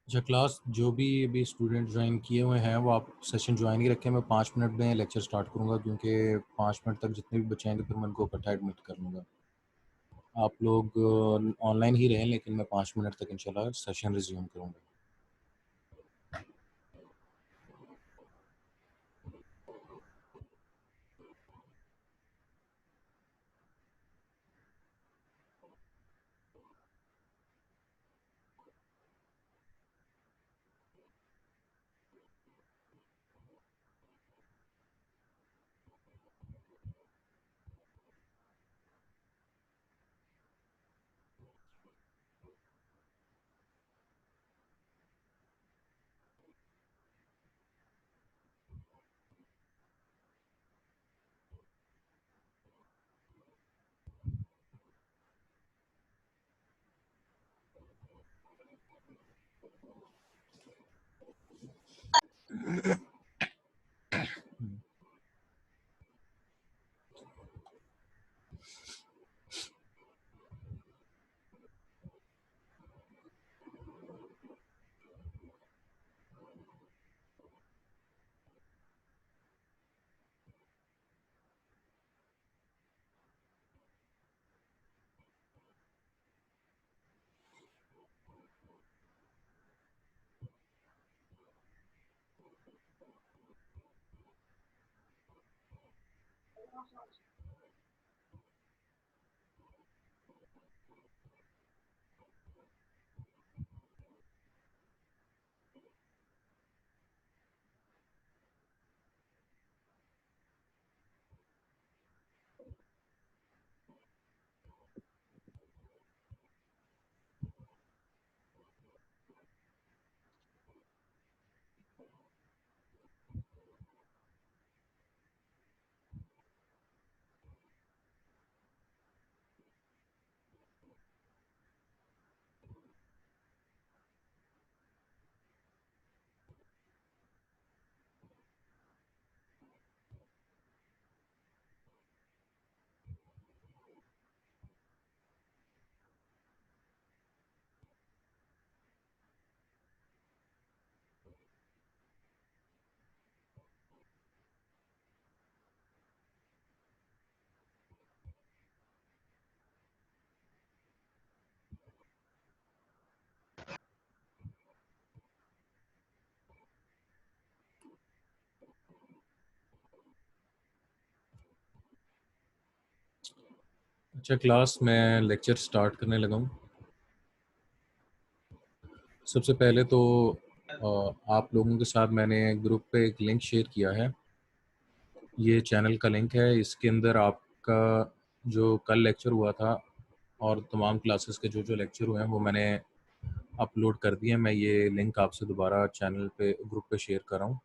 अच्छा क्लास, जो भी अभी स्टूडेंट ज्वाइन किए हुए हैं वो आप सेशन ज्वाइन ही रखें। मैं 5 मिनट में लेक्चर स्टार्ट करूँगा, क्योंकि 5 मिनट तक जितने भी बचेंगे फिर मैं उनको इकट्ठा एडमिट कर लूँगा। आप लोग ऑनलाइन ही रहें, लेकिन मैं 5 मिनट तक इंशाल्लाह सेशन रिज्यूम करूँगा। अच्छा क्लास, मैं लेक्चर स्टार्ट करने लगा हूँ। सबसे पहले तो आप लोगों के साथ मैंने ग्रुप पे एक लिंक शेयर किया है। ये चैनल का लिंक है। इसके अंदर आपका जो कल लेक्चर हुआ था और तमाम क्लासेस के जो जो लेक्चर हुए हैं वो मैंने अपलोड कर दिए हैं। मैं ये लिंक आपसे दोबारा चैनल पे, ग्रुप पे शेयर कर रहा हूँ।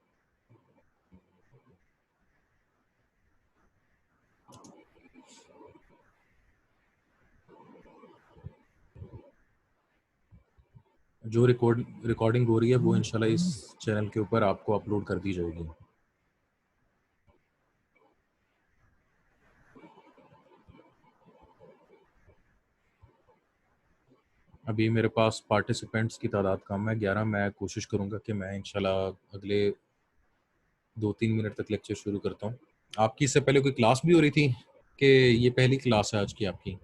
जो रिकॉर्डिंग हो रही है वो इंशाल्लाह इस चैनल के ऊपर आपको अपलोड कर दी जाएगी। अभी मेरे पास पार्टिसिपेंट्स की तादाद कम है, 11। मैं कोशिश करूँगा कि मैं इंशाल्लाह अगले 2-3 मिनट तक लेक्चर शुरू करता हूँ। आपकी इससे पहले कोई क्लास भी हो रही थी कि ये पहली क्लास है आज की आपकी?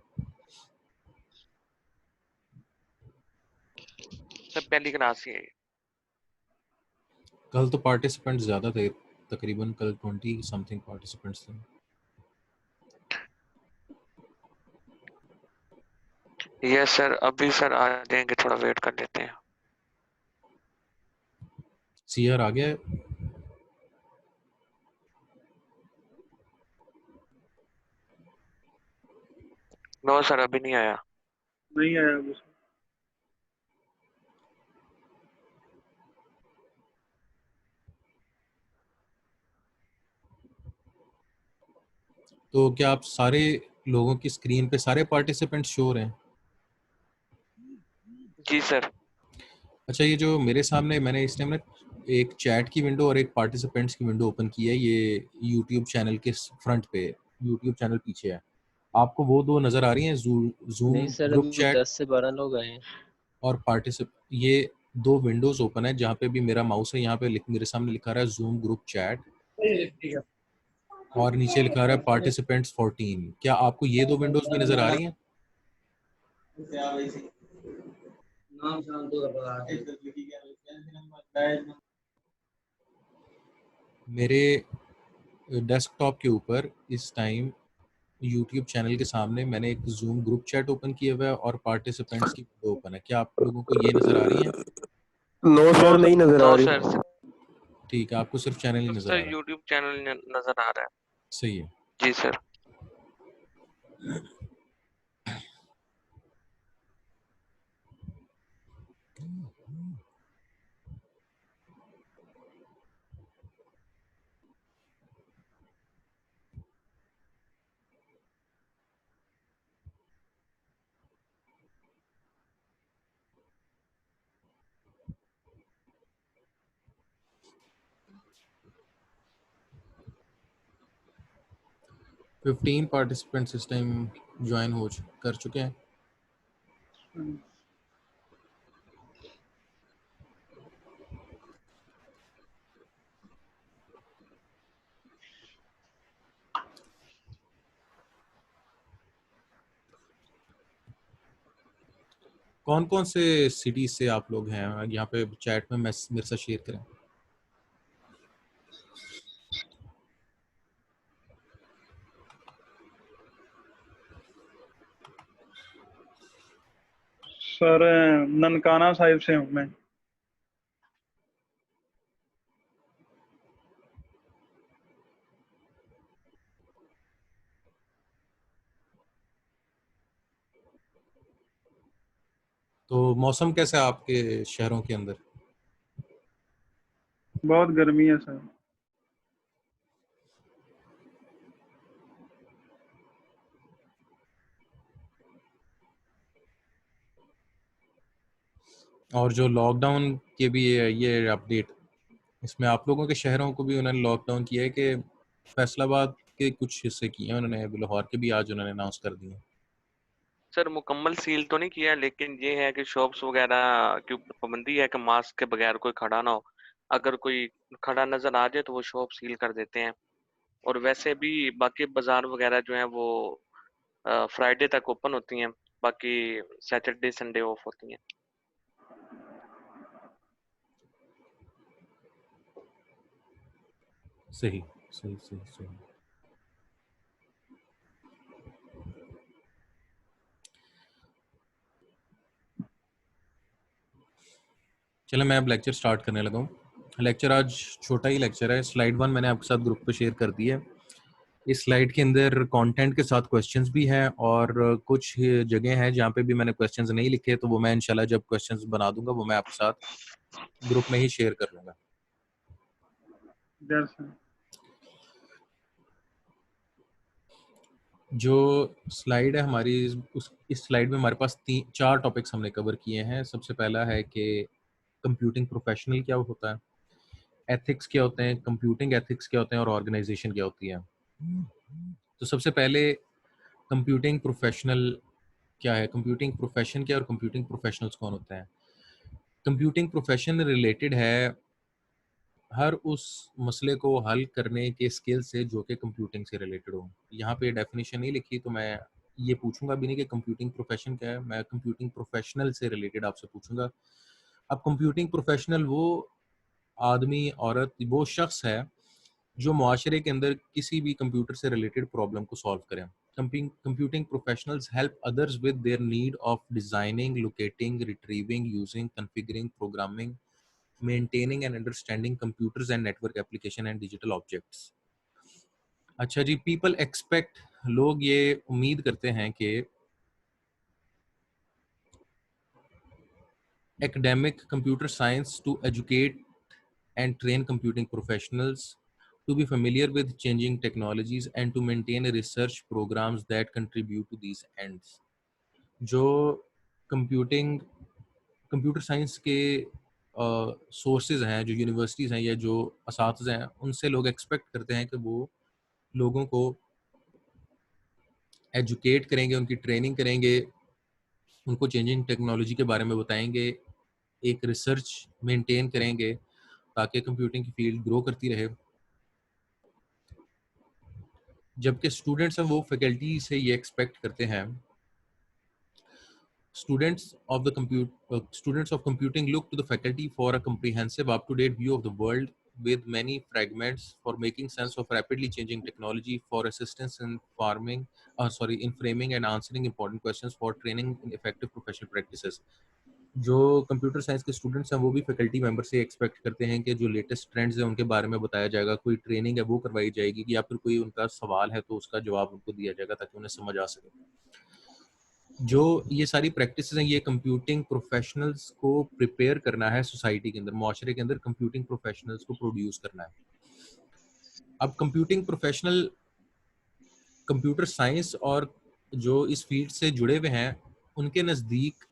सब पहली क्लास ही है। कल तो पार्टिसिपेंट्स ज़्यादा थे, तकरीबन कल 20 समथिंग पार्टिसिपेंट्स थे। यस सर, अभी सर आ जाएंगे, थोड़ा वेट कर लेते हैं। सीआर आ गया है? नो सर, अभी नहीं आया। नहीं आया अभी। तो क्या आप सारे लोगों की स्क्रीन पे सारे पार्टिसिपेंट्स शो हो रहे हैं? जी सर। अच्छा, ये जो मेरे सामने मैंने इस टाइम ना एक चैट की विंडो और एक पार्टिसिपेंट्स की विंडो ओपन की है, ये यूट्यूब चैनल के फ्रंट पे, यूट्यूब चैनल पीछे है। आपको वो दो नज़र आ रही हैं, नहीं जूम सर, ग्रुप अभी चैट 10 से 12 लोग आए हैं। और ये दो विंडोज ओपन है, जहाँ पे भी मेरा माउस है यहाँ पे मेरे सामने लिखा रहा है जूम ग्रुप चैट और नीचे लिखा रहा है पार्टिसिपेंट्स 14। क्या आपको ये दो विंडोज भी नज़र आ रही हैं? मेरे डेस्कटॉप के ऊपर इस टाइम यूट्यूब चैनल के सामने मैंने एक जूम ग्रुप चैट ओपन किया हुआ है और पार्टिसिपेंट्स की विंडो ओपन है। क्या आप लोगों को ये नज़र आ रही हैं? नो सर, नहीं नजर नो आ सर, रही। ठीक है, आपको सिर्फ चैनल ही नज़र सर आ रहा है। यूट्यूब चैनल नजर आ रहा है। सही है। जी सर। फिफ्टीन पार्टिसिपेंट्स इस टाइम ज्वाइन कर चुके हैं। कौन कौन से सिटीज से आप लोग हैं यहाँ पे चैट में मेरे साथ शेयर करें। सर ननकाना साहिब से हूँ मैं। तो मौसम कैसा है आपके शहरों के अंदर? बहुत गर्मी है सर। और जो लॉकडाउन के भी ये अपडेट, इसमें आप लोगों के शहरों को भी उन्होंने लॉकडाउन किया है कि फैसलाबाद के कुछ हिस्से किए हैं उन्होंने, लाहौर के भी आज उन्होंने अनाउंस कर दिए? सर मुकम्मल सील तो नहीं किया, लेकिन ये है कि शॉप्स वगैरह के ऊपर पाबंदी है कि मास्क के बगैर कोई खड़ा ना हो। अगर कोई खड़ा नजर आ जाए तो वो शॉप सील कर देते हैं। और वैसे भी बाकी बाजार वगैरह जो है वो फ्राइडे तक ओपन होती हैं। बाकी सैटरडे संडे ऑफ होती हैं। सही सही सही सही। चलो मैं अब लेक्चर स्टार्ट करने लगा हूँ। लेक्चर आज छोटा ही लेक्चर है। स्लाइड 1 मैंने आपके साथ ग्रुप पे शेयर कर दी है। इस स्लाइड के अंदर कंटेंट के साथ क्वेश्चंस भी हैं और कुछ जगह हैं जहाँ पे भी मैंने क्वेश्चंस नहीं लिखे, तो वो मैं इंशाल्लाह जब क्वेश्चंस बना दूंगा वो मैं आपके साथ ग्रुप में ही शेयर कर लूँगा। Yes sir. जो स्लाइड है हमारी, इस स्लाइड में हमारे पास 4 टॉपिक्स हमने कवर किए हैं। सबसे पहला है कि कंप्यूटिंग प्रोफेशनल क्या होता है, एथिक्स क्या होते हैं, कंप्यूटिंग एथिक्स क्या होते हैं और ऑर्गेनाइजेशन क्या होती है। तो सबसे पहले कंप्यूटिंग प्रोफेशनल क्या है, कंप्यूटिंग प्रोफेशन क्या है और कंप्यूटिंग प्रोफेशनल्स कौन होते हैं। कंप्यूटिंग प्रोफेशन रिलेटेड है हर उस मसले को हल करने के स्किल से जो कि कंप्यूटिंग से रिलेटेड हो। यहाँ पे डेफिनेशन नहीं लिखी तो मैं ये पूछूंगा भी नहीं कि कंप्यूटिंग प्रोफेशन क्या है, मैं कंप्यूटिंग प्रोफेशनल से रिलेटेड आपसे पूछूंगा। अब कंप्यूटिंग प्रोफेशनल वो आदमी, औरत, वो शख्स है जो मुआशरे के अंदर किसी भी कंप्यूटर से रिलेटेड प्रॉब्लम को सॉल्व करें। Computing professionals help others with their need of designing, locating, retrieving, using, configuring, programming, maintaining and understanding computers and network application and digital objects. अच्छा जी, people expect, लोग ये उम्मीद करते हैं कि academic computer science to educate and train computing professionals to be familiar with changing technologies and to maintain research programs that contribute to these ends. जो computing computer science के sources हैं, जो यूनिवर्सिटीज़ हैं या जो असातिज़ हैं, उनसे लोग एक्सपेक्ट करते हैं कि वो लोगों को एजुकेट करेंगे, उनकी ट्रेनिंग करेंगे, उनको चेंजिंग टेक्नोलॉजी के बारे में बताएंगे, एक रिसर्च मेंटेन करेंगे ताकि कंप्यूटिंग की फील्ड ग्रो करती रहे। जबकि स्टूडेंट्स हैं वो फैकल्टी से ये एक्सपेक्ट करते हैं। Students of computing look to the faculty for a comprehensive, up-to-date view of the world with many fragments for making sense of rapidly changing technology, for assistance in in framing and answering important questions, for training in effective professional practices. जो computer science के students हैं वो भी faculty member से expect करते हैं कि जो लेटेस्ट ट्रेंड्स हैं उनके बारे में बताया जाएगा, कोई ट्रेनिंग है वो करवाई जाएगी, या फिर कोई उनका सवाल है तो उसका जवाब उनको दिया जाएगा ताकि उन्हें समझ आ सके। जो ये सारी प्रैक्टिसेस हैं, ये कंप्यूटिंग प्रोफेशनल्स को प्रिपेयर करना है सोसाइटी के अंदर, माशरे के अंदर कंप्यूटिंग प्रोफेशनल्स को प्रोड्यूस करना है। अब कंप्यूटिंग प्रोफेशनल कंप्यूटर साइंस और जो इस फील्ड से जुड़े हुए हैं उनके नज़दीक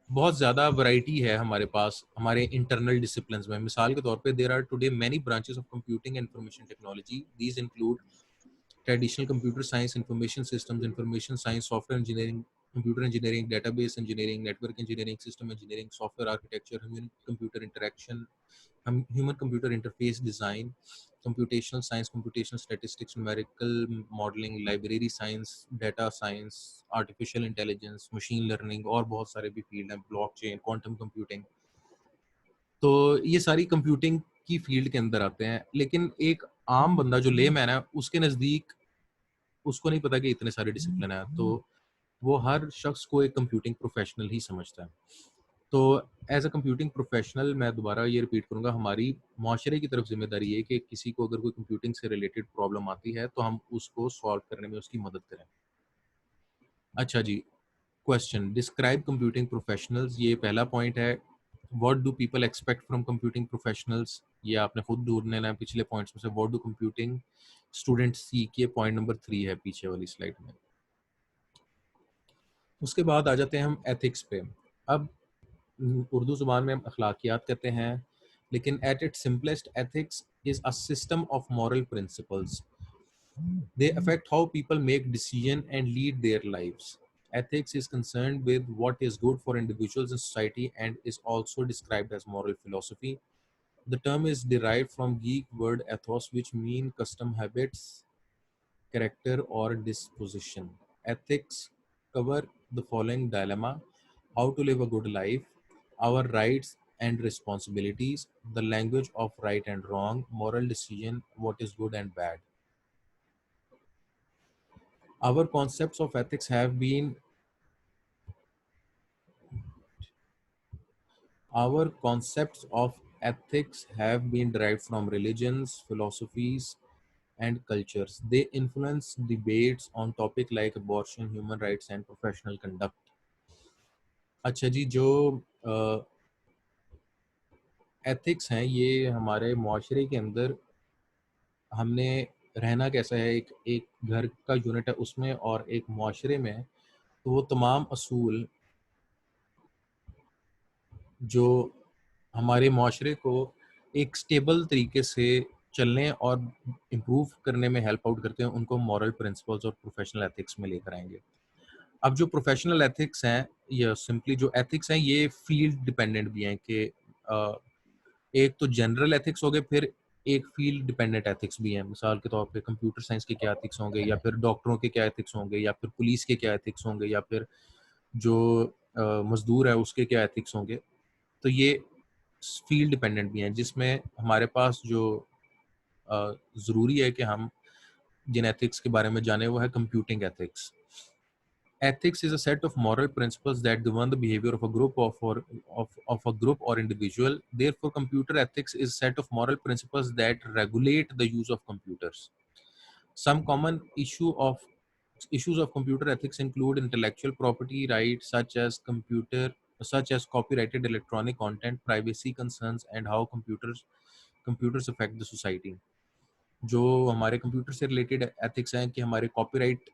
बहुत ज़्यादा वैरायटी है हमारे पास, हमारे इंटरनल डिसिप्लिन्स में। मिसाल के तौर पे there are today many branches of computing and information technology. These include traditional computer science, information systems, information science, software engineering, computer engineering, database engineering, network engineering, system engineering, software architecture, human computer interaction, human computer interface design, computational science, computational statistics, numerical modeling, library science, data science, artificial intelligence, machine learning और बहुत सारे भी field हैं, blockchain, quantum computing। तो ये सारी computing की field के अंदर आते हैं। लेकिन एक आम बंदा जो लेमैन है उसके नज़दीक उसको नहीं पता कि इतने सारे डिसिप्लिन है, तो वो हर शख्स को एक कंप्यूटिंग प्रोफेशनल ही समझता है। तो एज अ कंप्यूटिंग प्रोफेशनल मैं दोबारा ये रिपीट करूंगा, हमारी माशरे की तरफ जिम्मेदारी है कि किसी को अगर कोई कंप्यूटिंग से रिलेटेड प्रॉब्लम आती है तो हम उसको सॉल्व करने में उसकी मदद करें। अच्छा जी, क्वेश्चन, डिस्क्राइब कंप्यूटिंग प्रोफेशनल्स, ये पहला पॉइंट है। What do people expect from computing professionals, ये आपने खुद ढूंढ लेना है पिछले पॉइंट्स में से। What do computing students seek, ये पॉइंट नंबर 3 है पीछे वाली स्लाइड में। उसके बाद आ जाते हैं हम एथिक्स पे। अब उर्दू ज़ुबान में हम अखलाकियात कहते हैं, लेकिन at its simplest ethics is a system of moral principles. They affect how people make decisions and lead their lives. Ethics is concerned with what is good for individuals in society and is also described as moral philosophy. The term is derived from Greek word ethos, which mean custom, habits, character, or disposition. Ethics cover the following dilemma: how to live a good life, our rights and responsibilities, the language of right and wrong, moral decision, what is good and bad. Our concepts of ethics have been Our concepts of ethics have been derived from religions, philosophies, and cultures. They influence debates on topics like abortion, human rights, and professional conduct. अच्छा जी, जो ethics हैं ये हमारे माशरे के अंदर हमने रहना कैसा है, एक एक घर का यूनिट है उसमें और एक माशरे में, तो वो तमाम असूल जो हमारे माशरे को एक स्टेबल तरीके से चलने और इम्प्रूव करने में हेल्प आउट करते हैं, उनको मॉरल प्रिंसिपल्स और प्रोफेशनल एथिक्स में लेकर आएंगे। अब जो प्रोफेशनल एथिक्स हैं या सिंपली जो एथिक्स हैं ये फील्ड डिपेंडेंट भी हैं कि एक तो जनरल एथिक्स हो गए, फिर एक फील्ड डिपेंडेंट एथिक्स भी हैं। मिसाल के तौर पे कंप्यूटर साइंस के क्या एथिक्स होंगे, या फिर डॉक्टरों के क्या एथिक्स होंगे, या फिर पुलिस के क्या एथिक्स होंगे, या फिर जो मजदूर है उसके क्या एथिक्स होंगे। तो ये फील्ड डिपेंडेंट भी हैं, जिसमें हमारे पास जो ज़रूरी है कि हम जिन एथिक्स के बारे में जाने वो है computing ethics. Ethics is a set of moral principles that govern the behavior of a group of a group or individual. Therefore, computer ethics is a set of moral principles that regulate the use of computers. Some common issues of computer ethics include intellectual property rights such as copyrighted electronic content, privacy concerns, and how computers affect the society. जो हमारे computer से related ethics हैं कि हमारे copyright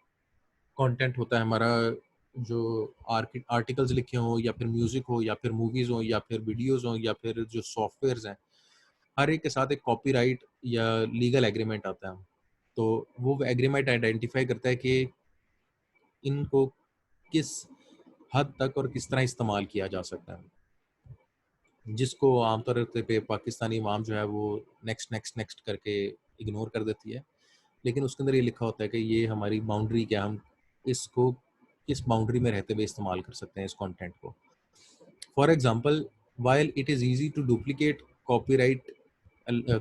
content होता है, हमारा जो आर्टिकल्स लिखे हों या फिर म्यूज़िक हो या फिर मूवीज़ हों या फिर वीडियोज़ हों या फिर जो सॉफ्टवेयर्स हैं, हर एक के साथ एक कॉपीराइट या लीगल एग्रीमेंट आता है। तो वो एग्रीमेंट आइडेंटिफाई करता है कि इनको किस हद तक और किस तरह इस्तेमाल किया जा सकता है, जिसको आमतौर पे पाकिस्तानी अवाम जो है वो नेक्स्ट नेक्स्ट नेक्स्ट करके इग्नोर कर देती है। लेकिन उसके अंदर ये लिखा होता है कि ये हमारी बाउंड्री क्या, हम इसको किस बाउंड्री में रहते हुए इस्तेमाल कर सकते हैं इस कंटेंट को। For example, while it is easy to duplicate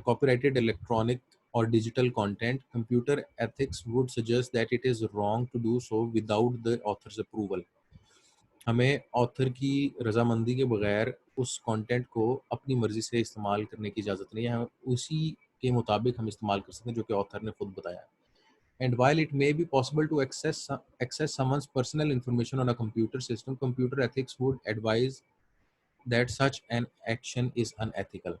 copyrighted electronic or digital content, computer ethics would suggest that it is wrong to do so without the author's approval. हमें ऑथर की रजामंदी के बगैर उस कंटेंट को अपनी मर्जी से इस्तेमाल करने की इजाज़त नहीं है। हम उसी के मुताबिक हम इस्तेमाल कर सकते हैं जो कि ऑथर ने खुद बताया है। And while it may be possible to access someone's personal information on a computer system, computer ethics would advise that such an action is unethical.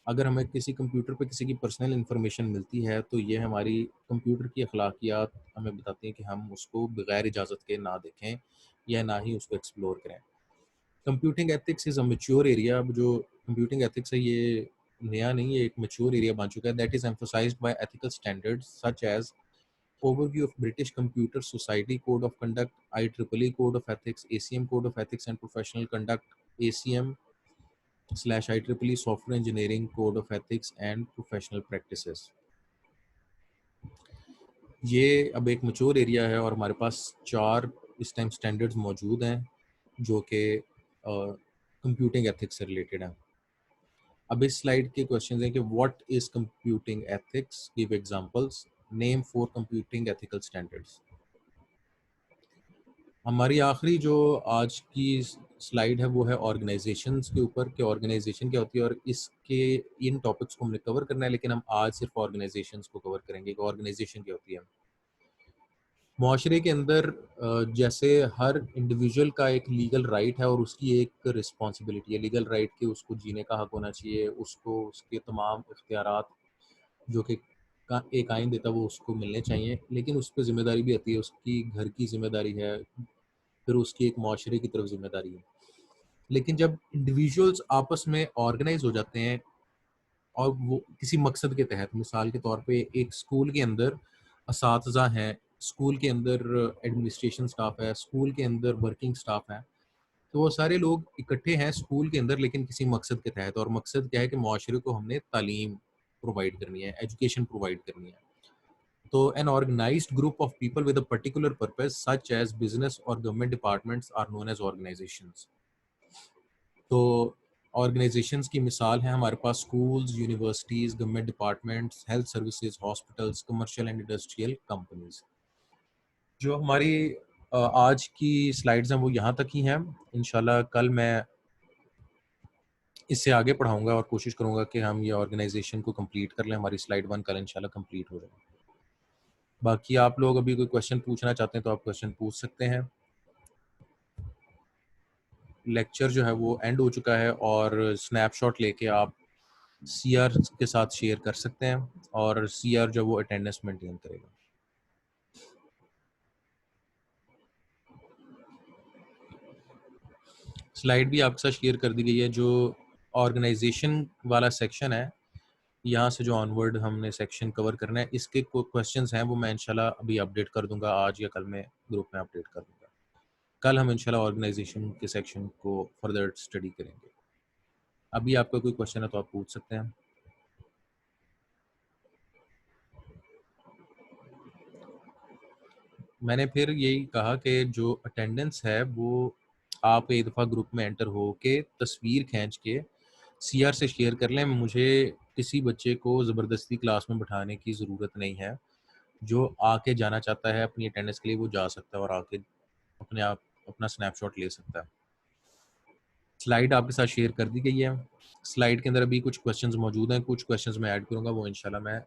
अगर हमें किसी कंप्यूटर पे किसी की पर्सनल इन्फॉर्मेशन मिलती है तो ये हमारी कंप्यूटर की अखलाकियात हमें बताती हैं कि हम उसको बगैर इजाज़त के ना देखें या ना ही उसको एक्सप्लोर करें। Computing ethics is a mature area. अब जो कंप्यूटिंग एथिक्स है ये नया नहीं, ये एक मैच्योर एरिया बन चुका है। That is emphasised by ethical standards such as Overview of British Computer Society Code of Conduct, IEEE Code of Ethics, ACM Code of Ethics and Professional Conduct, ACM/IEEE Software Engineering Code of Ethics and Professional Practices. ये अब एक mature area है और हमारे पास 4 इस time standards मौजूद हैं जो कि कंप्यूटिंग एथिक्स से रिलेटेड हैं। अब इस स्लाइड के क्वेश्चन हैं कि what is computing ethics, give examples, name 4 computing ethical standards. हमारी आखिरी जो आज की स्लाइड है वो है ऑर्गेनाइजेशंस के ऊपर कि ऑर्गेनाइजेशन क्या होती है और इसके इन टॉपिक्स को हमने कवर करना है, लेकिन हम आज सिर्फ ऑर्गेनाइजेशंस को कवर करेंगे कि ऑर्गेनाइजेशन क्या होती है। मुआशरे के अंदर जैसे हर इंडिविजुअल का एक लीगल राइट है और उसकी एक रिस्पॉन्सिबिलिटी है। लीगल राइट के उसको जीने का हक होना चाहिए, उसको उसके तमाम इख्तियारात जो कि एक आइन देता है वो उसको मिलने चाहिए, लेकिन उस पर जिम्मेदारी भी आती है, उसकी घर की जिम्मेदारी है, फिर उसकी एक मुआशरे की तरफ जिम्मेदारी है। लेकिन जब इंडिविजुअल्स आपस में ऑर्गेनाइज हो जाते हैं और वो किसी मकसद के तहत, मिसाल के तौर पे एक स्कूल के अंदर असातिज़ा हैं, स्कूल के अंदर एडमिनिस्ट्रेशन स्टाफ है, स्कूल के अंदर वर्किंग स्टाफ है, तो वो सारे लोग इकट्ठे हैं स्कूल के अंदर लेकिन किसी मकसद के तहत। और मकसद क्या है कि मुआशरे को हमने तालीम प्रोवाइड करनी है, एजुकेशन प्रोवाइड करनी है। तो an organized group of people with a particular purpose such as business or government departments are known as organizations. तो ऑर्गेनाइजेशंस की मिसाल है हमारे पास schools, universities, government departments, health services, hospitals, commercial and industrial companies. जो हमारी आज की स्लाइड्स हैं वो यहाँ तक ही हैं। इंशाल्लाह कल मैं इससे आगे पढ़ाऊँगा और कोशिश करूँगा कि हम ये ऑर्गेनाइजेशन को कंप्लीट कर लें। हमारी स्लाइड 1 कल इंशाल्लाह कंप्लीट हो जाए। बाकी आप लोग अभी कोई क्वेश्चन पूछना चाहते हैं तो आप क्वेश्चन पूछ सकते हैं। लेक्चर जो है वो एंड हो चुका है और स्नैपशॉट लेके आप सीआर के साथ शेयर कर सकते हैं और सीआर जो वो अटेंडेंस मेंटेन करेगा। स्लाइड भी आपके साथ शेयर कर दी गई है। जो ऑर्गेनाइजेशन वाला सेक्शन है, यहाँ से जो ऑनवर्ड हमने सेक्शन कवर करना है, इसके क्वेश्चंस हैं वो मैं इंशाल्लाह अभी अपडेट कर दूंगा, आज या कल में ग्रुप में अपडेट कर दूंगा। कल हम इंशाल्लाह ऑर्गेनाइजेशन के सेक्शन को फर्दर स्टडी करेंगे। अभी आपका कोई क्वेश्चन है तो आप पूछ सकते हैं। मैंने फिर यही कहा कि जो अटेंडेंस है वो आप एक दफ़ा ग्रुप में एंटर हो के तस्वीर खींच के सीआर से शेयर कर लें। मुझे किसी बच्चे को ज़बरदस्ती क्लास में बैठाने की ज़रूरत नहीं है। जो आके जाना चाहता है अपनी अटेंडेंस के लिए वो जा सकता है और आके अपने आप अपना स्नैपशॉट ले सकता है। स्लाइड आपके साथ शेयर कर दी गई है। स्लाइड के अंदर अभी कुछ क्वेश्चंस मौजूद हैं, कुछ क्वेश्चंस मैं ऐड करूँगा, वो इंशाल्लाह मैं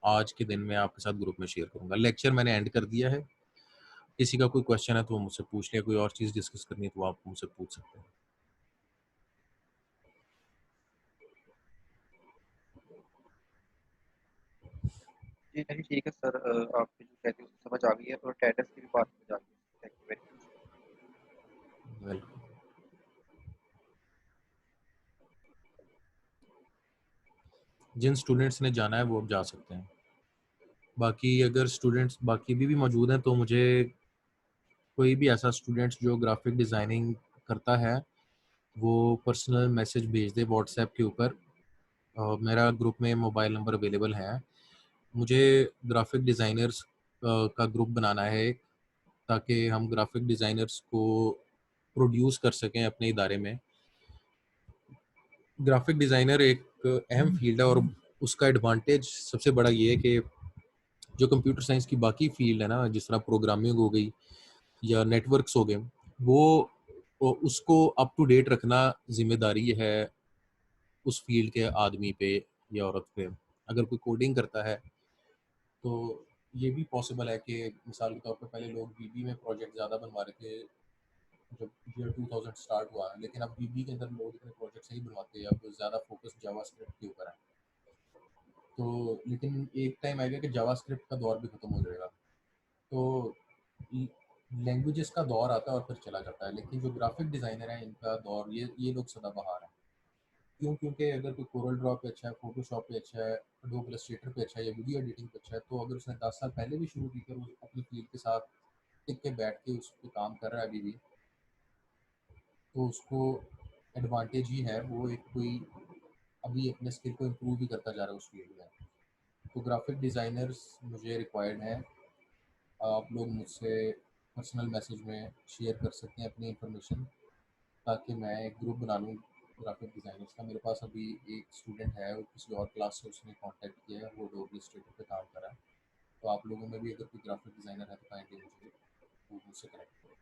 आज के दिन में आपके साथ ग्रुप में शेयर करूँगा। लेक्चर मैंने एंड कर दिया है। किसी का कोई क्वेश्चन है तो वो मुझसे पूछ लिया, कोई और चीज़ डिस्कस करनी है तो आप मुझसे पूछ सकते हैं। जी नहीं ठीक है सर, आप जो कहते हैं उसकी समझ आ गई है और अटेंडेंस की भी बात समझ आ गई है। Thank you very much. जिन स्टूडेंट्स ने जाना है वो अब जा सकते हैं। बाकी अगर स्टूडेंट्स बाकी भी मौजूद हैं तो मुझे कोई भी ऐसा स्टूडेंट्स जो ग्राफिक डिज़ाइनिंग करता है वो पर्सनल मैसेज भेज दे व्हाट्सएप के ऊपर। मेरा ग्रुप में मोबाइल नंबर अवेलेबल है। मुझे ग्राफिक डिज़ाइनर्स का ग्रुप बनाना है एक, ताकि हम ग्राफिक डिज़ाइनर्स को प्रोड्यूस कर सकें अपने इदारे में। ग्राफिक डिज़ाइनर एक अहम फील्ड है और उसका एडवांटेज सबसे बड़ा ये है कि जो कंप्यूटर साइंस की बाकी फील्ड है ना, जिस तरह प्रोग्रामिंग हो गई या नेटवर्क्स हो गए, वो उसको अप टू डेट रखना ज़िम्मेदारी है उस फील्ड के आदमी पे या औरत पे। अगर कोई कोडिंग करता है तो ये भी पॉसिबल है कि मिसाल के तौर पे पहले लोग वीबी में प्रोजेक्ट ज़्यादा बनवा रहे थे जब ईयर 2000 स्टार्ट हुआ, लेकिन अब वीबी के अंदर लोग इतने प्रोजेक्ट्स नहीं बनवाते, अब ज़्यादा फोकस जावास्क्रिप्ट के ऊपर है। तो लेकिन एक टाइम आएगा कि जावास्क्रिप्ट का दौर भी खत्म हो जाएगा, तो लैंग्वेजेस का दौर आता है और फिर चला जाता है। लेकिन जो ग्राफिक डिज़ाइनर हैं इनका दौर, ये लोग सदाबहार हैं। क्यों? क्योंकि अगर कोई कोरल ड्रॉ पे अच्छा है, फोटोशॉप पे अच्छा है, एडोब इलस्ट्रेटर पे अच्छा है या वीडियो एडिटिंग पे अच्छा है, तो अगर उसने 10 साल पहले भी शुरू की कर वो अपनी फील्ड के साथ टिक के बैठ के उस पे काम कर रहा है अभी भी, तो उसको एडवांटेज ही है। वो एक कोई अभी अपने स्किल को इम्प्रूव भी करता जा रहा है उस फील्ड में। तो ग्राफिक डिज़ाइनर्स मुझे रिक्वायर्ड हैं। आप लोग मुझसे पर्सनल मैसेज में शेयर कर सकते हैं अपनी इंफॉर्मेशन, ताकि मैं एक ग्रुप बना लूँ ग्राफिक डिज़ाइनर्स का। मेरे पास अभी एक स्टूडेंट है, वो किसी और क्लास से उसने कांटेक्ट किया है, वो एडोब इलस्ट्रेटर पे काम कर रहा है। तो आप लोगों में भी अगर कोई ग्राफिक डिज़ाइनर है तो काइंडली मुझे वो मुझसे कनेक्ट करें।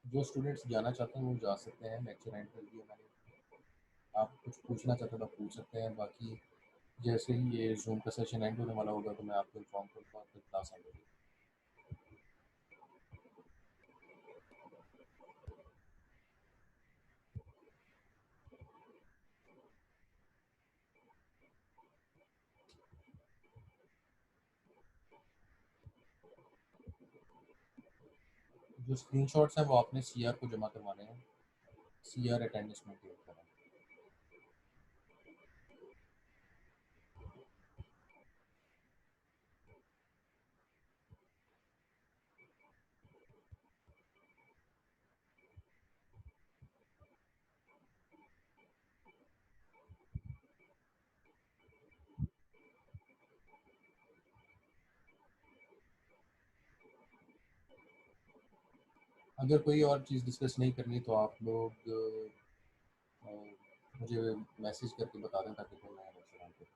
जो स्टूडेंट्स जाना चाहते हैं वो जा सकते हैं। लेक्चर एंड कर दिया मैंने। आप कुछ पूछना चाहते हो तो पूछ सकते हैं। बाकी जैसे ही ये जूम का सेशन एंड होने वाला होगा तो मैं आपको इन्फॉर्म करूँगा, फिर क्लास एंड होगी। जो स्क्रीनशॉट्स हैं वो आपने सीआर को जमा करवाने हैं। सीआर अटेंडेंस में क्लिक करें। अगर कोई और चीज़ डिस्कस नहीं करनी तो आप लोग अ, मुझे मैसेज करके बता दें ताकि फिर मैं लेक्चर ऑन करूँ।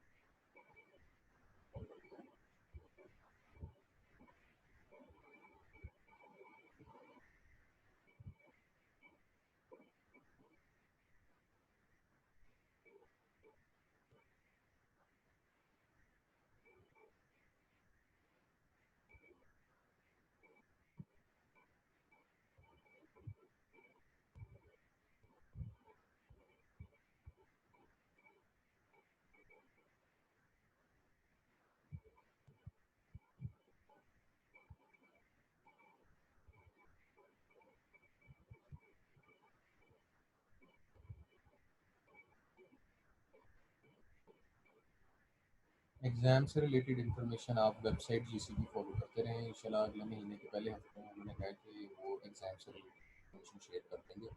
एग्ज़ाम से रिलेटेड इन्फॉर्मेशन आप वेबसाइट जीसीबी फॉलो करते रहें। इंशाल्लाह अगले महीने के पहले हफ्ते में उन्होंने कहा कि वो एग्ज़ाम से रिलेटेड इन्फॉर्मेशन शेयर कर देंगे।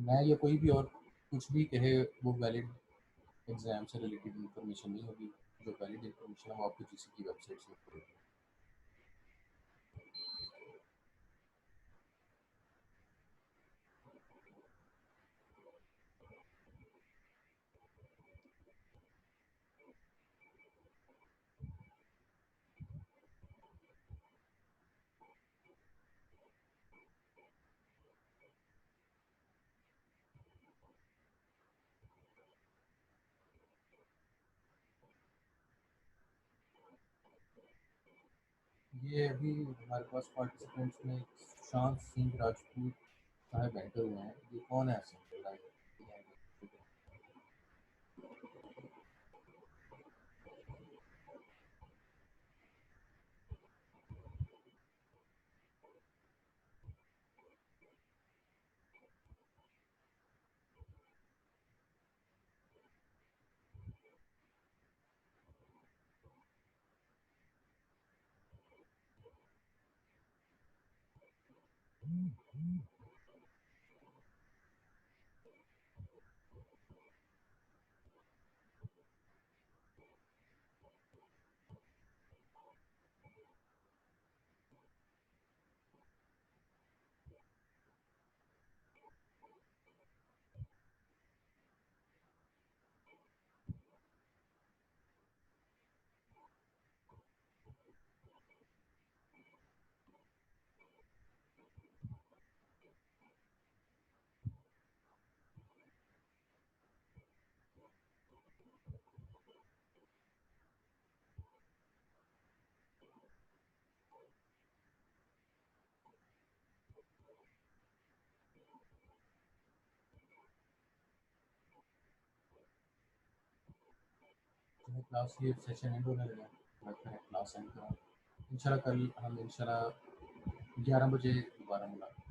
मैं या कोई भी और कुछ भी कहे वो वैलिड एग्ज़ाम से रिलेटेड इन्फॉर्मेशन नहीं होगी। जो वैलिड इन्फॉर्मेशन है वो आपको जीसी की वेबसाइट से मिलेगी। ये अभी हमारे पास पार्टिसिपेंट्स में सुशांत सिंह राजपूत साहब बैठे हुए हैं, ये कौन है ऐसे? क्लास ये सेशन एंड होने लगा, मैं क्लास एंड करा। इंशाल्लाह कल हम 11 बजे दोबारा मिला।